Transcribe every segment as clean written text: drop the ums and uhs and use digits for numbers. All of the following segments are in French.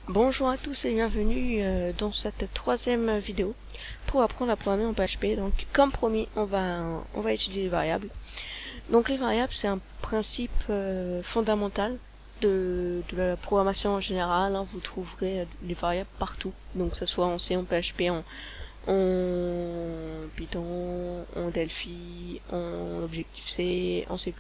Bonjour à tous et bienvenue dans cette troisième vidéo pour apprendre à programmer en PHP. Donc comme promis, on va étudier les variables. Donc les variables, c'est un principe fondamental de la programmation en général, hein. Vous trouverez les variables partout, donc que ce soit en C, en PHP, en Python, en Delphi, en Objective-C, en C++,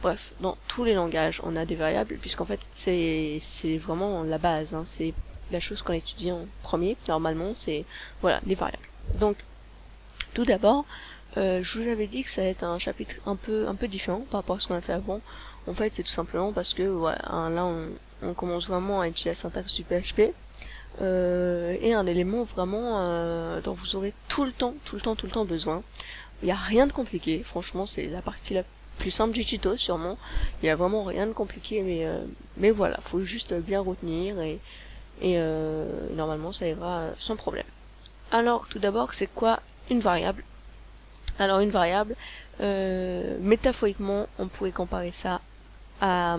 bref, dans tous les langages, on a des variables, puisqu'en fait, c'est vraiment la base, hein. C'est la chose qu'on étudie en premier, normalement, c'est, voilà, les variables. Donc, tout d'abord, je vous avais dit que ça allait être un chapitre un peu différent par rapport à ce qu'on a fait avant. En fait, c'est tout simplement parce que, voilà, hein, là, on commence vraiment à étudier la syntaxe du PHP, et un élément vraiment dont vous aurez tout le temps besoin. Il n'y a rien de compliqué, franchement, c'est la partie la plus simple du tuto sûrement. Il n'y a vraiment rien de compliqué, mais voilà, faut juste bien retenir et normalement ça ira sans problème. Alors tout d'abord, c'est quoi une variable? Alors une variable, métaphoriquement, on pourrait comparer ça à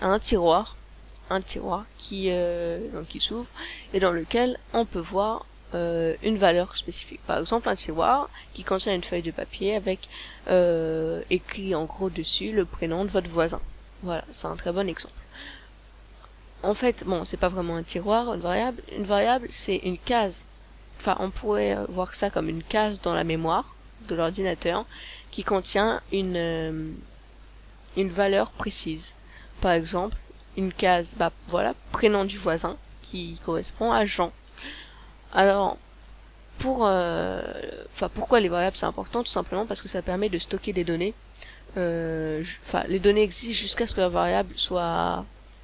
un tiroir qui s'ouvre et dans lequel on peut voir une valeur spécifique. Par exemple, un tiroir qui contient une feuille de papier avec écrit en gros dessus le prénom de votre voisin. Voilà, c'est un très bon exemple. En fait, bon, c'est pas vraiment un tiroir, une variable. Une variable, c'est une case. Enfin, on pourrait voir ça comme une case dans la mémoire de l'ordinateur qui contient une valeur précise. Par exemple, une case, bah voilà, prénom du voisin qui correspond à Jean. Alors, pourquoi les variables c'est important? Tout simplement parce que ça permet de stocker des données. Les données existent jusqu'à ce que la variable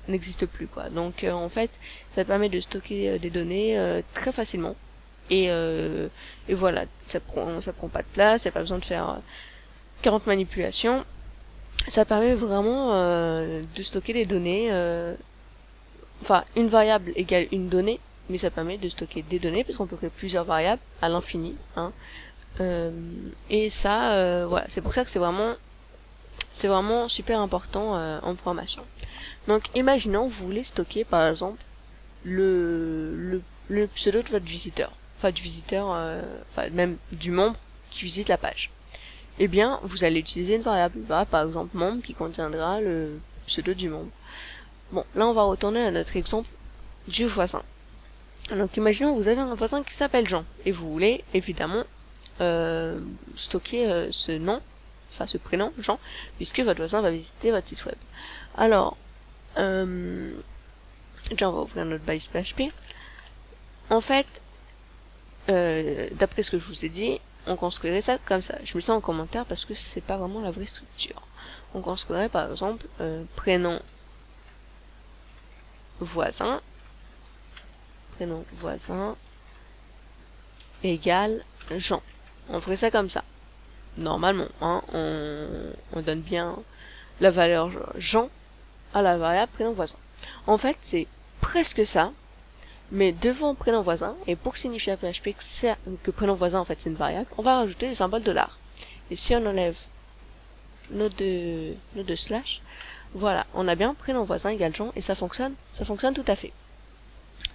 n'existe plus, quoi. Donc en fait, ça permet de stocker des données très facilement. Et voilà, ça prend pas de place, il n'y a pas besoin de faire 40 manipulations. Ça permet vraiment de stocker des données. Une variable égale une donnée, mais ça permet de stocker des données parce qu'on peut créer plusieurs variables à l'infini, hein. Et ça, voilà, c'est pour ça que c'est vraiment super important en programmation. Donc, imaginons vous voulez stocker par exemple le pseudo de votre visiteur, même du membre qui visite la page. Eh bien, vous allez utiliser une variable, par exemple membre qui contiendra le pseudo du membre. Bon, là on va retourner à notre exemple du voisin. Donc imaginons vous avez un voisin qui s'appelle Jean et vous voulez évidemment stocker ce prénom Jean, puisque votre voisin va visiter votre site web. Alors, déjà on va ouvrir notre base PHP. En fait, d'après ce que je vous ai dit, on construirait ça comme ça. Je mets ça en commentaire parce que c'est pas vraiment la vraie structure. On construirait par exemple prénom voisin égale Jean. On ferait ça comme ça. Normalement, hein, on donne bien la valeur Jean à la variable prénom voisin. En fait, c'est presque ça, mais devant prénom voisin, et pour signifier à PHP que prénom voisin en fait c'est une variable, on va rajouter le symbole $. Et si on enlève nos deux slash, voilà, on a bien prénom voisin égale Jean, et ça fonctionne tout à fait.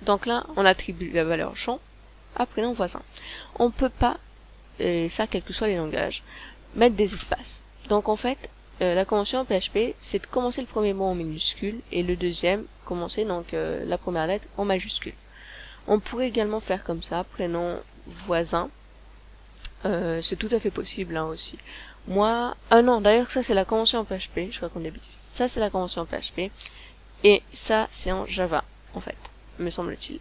Donc là, on attribue la valeur Jean à prénom voisin. On peut pas, et ça quels que soient les langages, mettre des espaces. Donc en fait, la convention en PHP, c'est de commencer le premier mot en minuscule et le deuxième, commencer donc la première lettre en majuscule. On pourrait également faire comme ça, prénom voisin. C'est tout à fait possible hein, aussi. Moi, non, d'ailleurs ça c'est la convention en PHP, je crois qu'on est bêtise. Ça c'est la convention en PHP et ça c'est en Java en fait, me semble-t-il.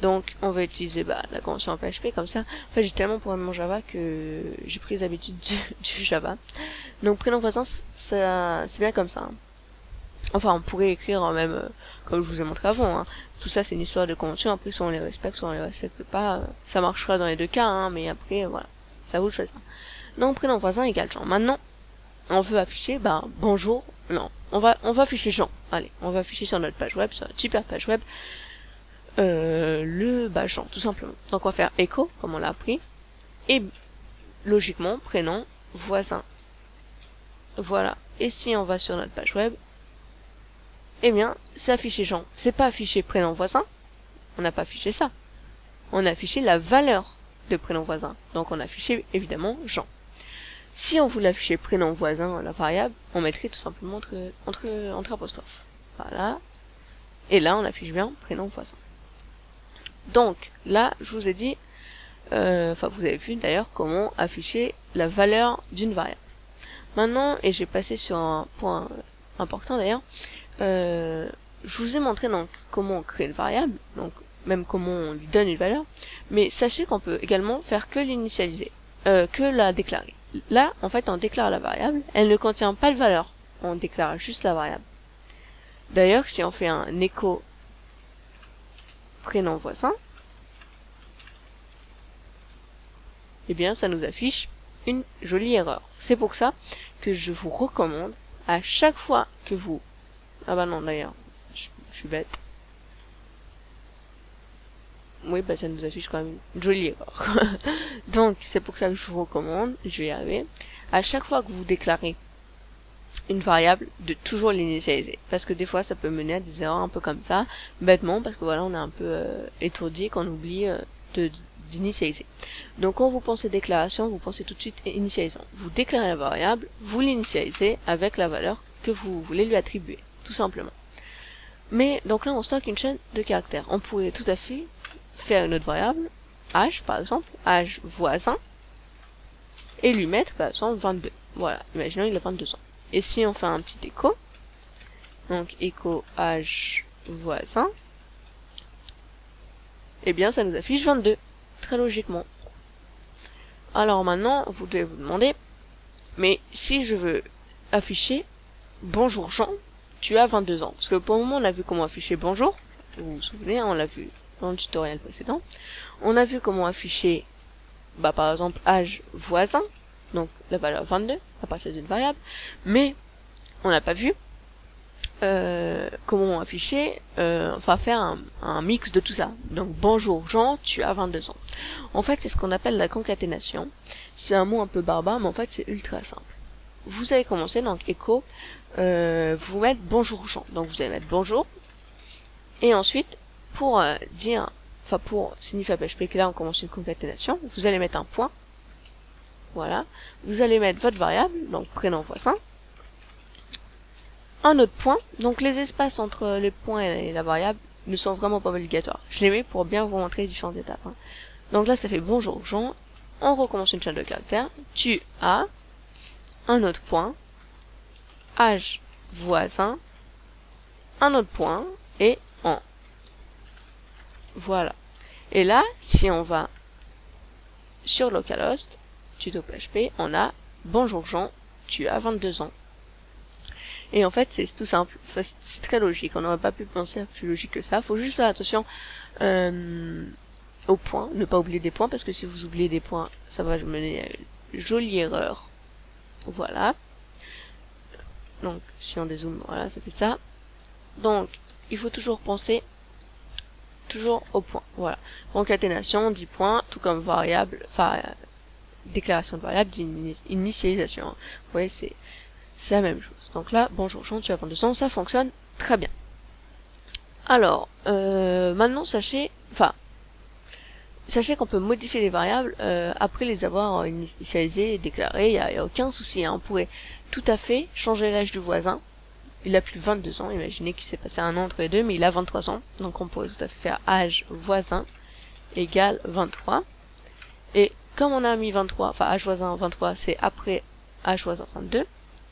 Donc on va utiliser la convention en PHP comme ça. En fait j'ai tellement programmé en Java que j'ai pris les habitudes du Java. Donc prénom voisin, c'est bien comme ça. Hein. Enfin on pourrait écrire même comme je vous ai montré avant. Hein. Tout ça c'est une histoire de convention. Après soit on les respecte, soit on les respecte pas. Ça marchera dans les deux cas, hein, mais après voilà, ça vous de choisir. Donc prénom voisin égale Jean. Maintenant on veut afficher bonjour. Non, on va afficher Jean. Allez, on va afficher sur notre page web, sur notre super page web, Jean, tout simplement. Donc on va faire echo, comme on l'a appris, et logiquement, prénom, voisin. Voilà. Et si on va sur notre page web, eh bien, c'est affiché Jean. C'est pas affiché prénom voisin. On n'a pas affiché ça. On a affiché la valeur de prénom voisin. Donc on a affiché évidemment Jean. Si on voulait afficher prénom voisin, la variable, on mettrait tout simplement entre apostrophes. Voilà. Et là, on affiche bien prénom voisin. Donc, là, je vous ai dit, enfin, vous avez vu d'ailleurs comment afficher la valeur d'une variable. Maintenant, et j'ai passé sur un point important d'ailleurs, je vous ai montré donc comment créer une variable, donc même comment on lui donne une valeur, mais sachez qu'on peut également faire que l'initialiser, que la déclarer. Là, en fait, on déclare la variable, elle ne contient pas de valeur, on déclare juste la variable. D'ailleurs, si on fait un écho prénom voisin, eh bien, ça nous affiche une jolie erreur. C'est pour ça que je vous recommande, à chaque fois que vous... Ah bah non, d'ailleurs, je suis bête. Oui, bah ça nous affiche quand même une jolie erreur. Donc, c'est pour ça que je vous recommande, je vais y arriver, à chaque fois que vous déclarez une variable, de toujours l'initialiser. Parce que des fois, ça peut mener à des erreurs un peu comme ça, bêtement, parce que voilà, on est un peu étourdi qu'on oublie d'initialiser. Donc, quand vous pensez déclaration, vous pensez tout de suite initialisation. Vous déclarez la variable, vous l'initialisez avec la valeur que vous voulez lui attribuer, tout simplement. Mais, donc là, on stocke une chaîne de caractères. On pourrait tout à fait faire une autre variable, âge, par exemple, âge voisin, et lui mettre, par exemple, 22. Voilà, imaginons il a 22 ans. Et si on fait un petit écho, donc écho âge voisin, eh bien ça nous affiche 22, très logiquement. Alors maintenant, vous devez vous demander, mais si je veux afficher bonjour Jean, tu as 22 ans. Parce que pour le moment, on a vu comment afficher bonjour, vous vous souvenez, hein, on l'a vu dans le tutoriel précédent. On a vu comment afficher, bah, par exemple, âge voisin, donc la valeur 22, à partir d'une variable, mais on n'a pas vu comment afficher, enfin faire un mix de tout ça. Donc bonjour Jean, tu as 22 ans. En fait, c'est ce qu'on appelle la concaténation. C'est un mot un peu barbare, mais en fait c'est ultra simple. Vous allez commencer, donc écho, vous mettre bonjour Jean. Donc vous allez mettre bonjour, et ensuite, pour dire, enfin pour signifier à PHP que là on commence une concaténation, vous allez mettre un point. Voilà. Vous allez mettre votre variable, donc prénom voisin. Un autre point. Donc les espaces entre les points et la variable ne sont vraiment pas obligatoires. Je les mets pour bien vous montrer les différentes étapes. Hein. Donc là ça fait bonjour Jean. On recommence une chaîne de caractères. Tu as un autre point. Âge voisin. Un autre point. Et en. Voilà. Et là, si on va sur localhost, tuto PHP, on a bonjour Jean, tu as 22 ans. Et en fait, c'est tout simple, enfin, c'est très logique, on n'aurait pas pu penser à plus logique que ça. Faut juste faire attention aux points, ne pas oublier des points, parce que si vous oubliez des points, ça va mener à une jolie erreur. Voilà. Donc, si on dézoome, voilà, ça fait ça. Donc, il faut toujours penser toujours aux points. Voilà. Concaténation, 10 points, tout comme variable, enfin, déclaration de variable, d'initialisation. Vous voyez, c'est la même chose. Donc là, bonjour Jean, tu as 22 ans, ça fonctionne très bien. Alors, maintenant, sachez qu'on peut modifier les variables après les avoir initialisées et déclarées, il n'y a aucun souci. Hein. On pourrait tout à fait changer l'âge du voisin. Il a plus 22 ans, imaginez qu'il s'est passé un an entre les deux, mais il a 23 ans. Donc on pourrait tout à fait faire âge voisin égale 23. Et comme on a mis 23, enfin âge voisin 23, c'est après âge voisin 22.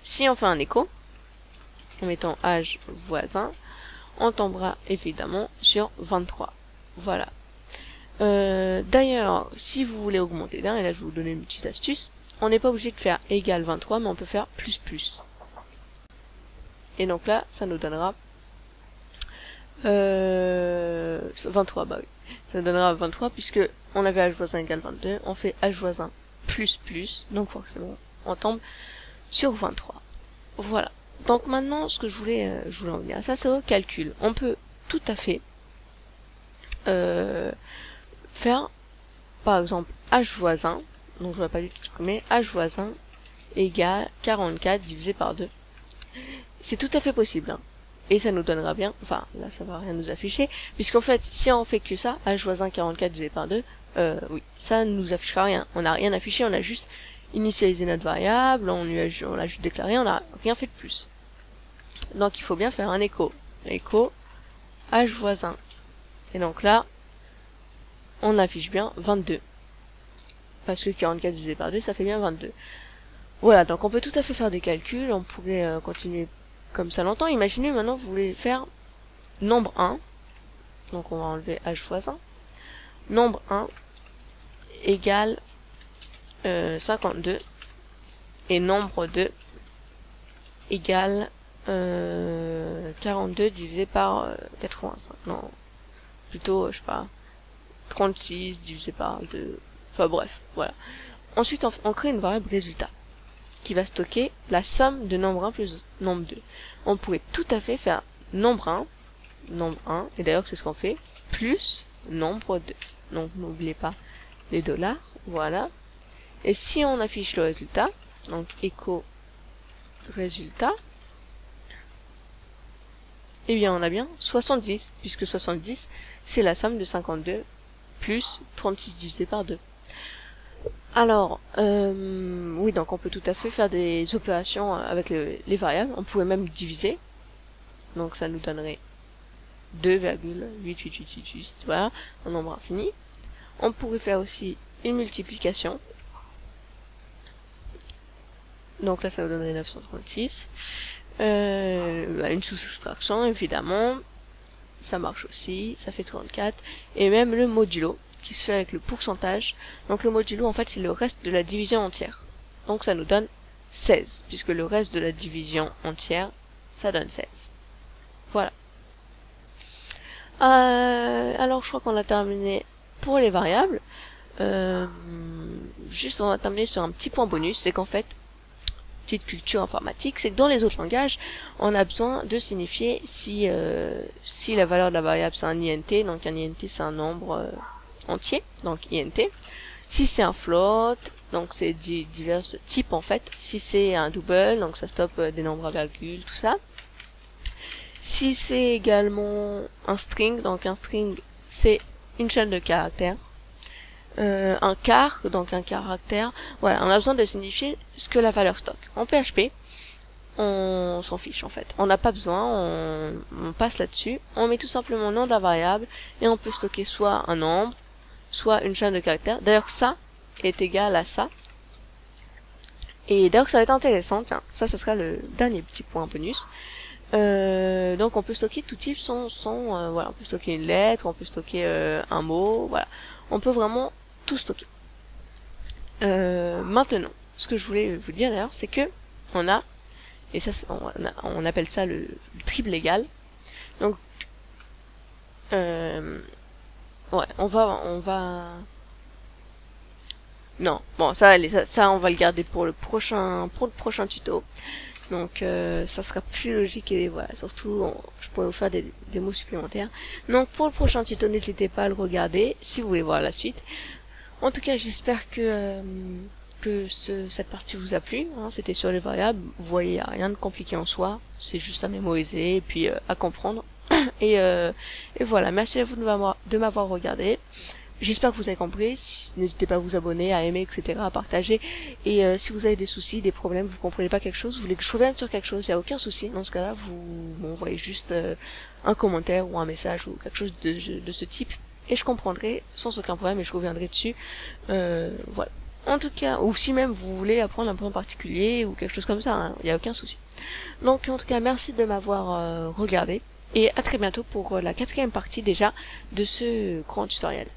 Si on fait un écho, en mettant âge voisin, on tombera évidemment sur 23. Voilà. D'ailleurs, si vous voulez augmenter d'un, et là je vais vous donner une petite astuce, on n'est pas obligé de faire égal 23, mais on peut faire plus plus. Et donc là, ça nous donnera 23, bah oui. Ça nous donnera 23 puisque on avait âge voisin égale 22, on fait âge voisin plus plus, donc forcément on tombe sur 23. Voilà. Donc maintenant, ce que je voulais en venir à ça, c'est au calcul. On peut tout à fait faire, par exemple, âge voisin, donc je ne vais pas du tout supprimer, âge voisin égale 44 divisé par 2. C'est tout à fait possible. Hein. et ça nous donnera bien, enfin là ça va rien nous afficher, puisqu'en fait si on fait que ça, h voisin 44 divisé par 2, oui, ça ne nous affichera rien, on n'a rien affiché, on a juste initialisé notre variable, on l'a juste déclaré, on n'a rien fait de plus. Donc il faut bien faire un écho h voisin, et donc là on affiche bien 22, parce que 44 divisé par 2 ça fait bien 22. Voilà, donc on peut tout à fait faire des calculs, on pourrait continuer comme ça longtemps. Imaginez maintenant vous voulez faire nombre 1, donc on va enlever h voisin, nombre 1 égale 52, et nombre 2 égale 42 divisé par 85, non, plutôt, je sais pas, 36 divisé par 2, enfin bref, voilà. Ensuite on crée une variable résultat, qui va stocker la somme de nombre 1 plus nombre 2. On pourrait tout à fait faire nombre 1, et d'ailleurs c'est ce qu'on fait, plus nombre 2. Donc n'oubliez pas les dollars, voilà. Et si on affiche le résultat, donc écho résultat, eh bien on a bien 70, puisque 70 c'est la somme de 52 plus 36 divisé par 2. Alors, oui, donc on peut tout à fait faire des opérations avec les variables. On pourrait même diviser. Donc ça nous donnerait 2,88888, voilà, un nombre infini. On pourrait faire aussi une multiplication. Donc là, ça nous donnerait 936. Une sous-soustraction, évidemment. Ça marche aussi, ça fait 34. Et même le modulo, qui se fait avec le pourcentage. Donc le modulo, en fait, c'est le reste de la division entière. Donc ça nous donne 16, puisque le reste de la division entière, ça donne 16. Voilà. Alors je crois qu'on a terminé pour les variables. Juste on va terminer sur un petit point bonus, c'est qu'en fait, petite culture informatique, c'est que dans les autres langages, on a besoin de signifier si la valeur de la variable c'est un int, donc un int c'est un nombre entier, donc int. Si c'est un float, donc c'est divers types en fait. Si c'est un double, donc ça stoppe des nombres à virgule, tout ça. Si c'est également un string, donc un string c'est une chaîne de caractères. Un char, donc un caractère, voilà, on a besoin de signifier ce que la valeur stocke. En PHP, on s'en fiche en fait. On n'a pas besoin, on passe là-dessus, on met tout simplement le nom de la variable et on peut stocker soit un nombre, soit une chaîne de caractères. D'ailleurs ça est égal à ça. Et d'ailleurs ça va être intéressant, tiens, ça sera le dernier petit point bonus. Donc on peut stocker tout type voilà, on peut stocker une lettre, on peut stocker un mot, voilà. On peut vraiment tout stocker. Maintenant, ce que je voulais vous dire d'ailleurs, c'est que on a, et ça on appelle ça le triple légal. Donc ouais, on va non, bon ça allez, ça on va le garder pour le prochain tuto. Donc ça sera plus logique et voilà, surtout je pourrais vous faire des mots supplémentaires. Donc pour le prochain tuto, n'hésitez pas à le regarder si vous voulez voir la suite. En tout cas, j'espère que cette partie vous a plu. Hein, c'était sur les variables. Vous voyez, il n'y a rien de compliqué en soi. C'est juste à mémoriser et puis à comprendre. Et voilà, merci à vous de m'avoir regardé. J'espère que vous avez compris. N'hésitez pas à vous abonner, à aimer, etc., à partager. Et si vous avez des soucis, des problèmes, vous comprenez pas quelque chose, vous voulez que je revienne sur quelque chose, il n'y a aucun souci. Dans ce cas-là, vous m'envoyez juste un commentaire ou un message ou quelque chose de ce type. Et je comprendrai sans aucun problème et je reviendrai dessus. Voilà. En tout cas, ou si même vous voulez apprendre un point particulier ou quelque chose comme ça, il n'y a aucun souci. Donc en tout cas, merci de m'avoir regardé. Et à très bientôt pour la 4e partie déjà de ce grand tutoriel.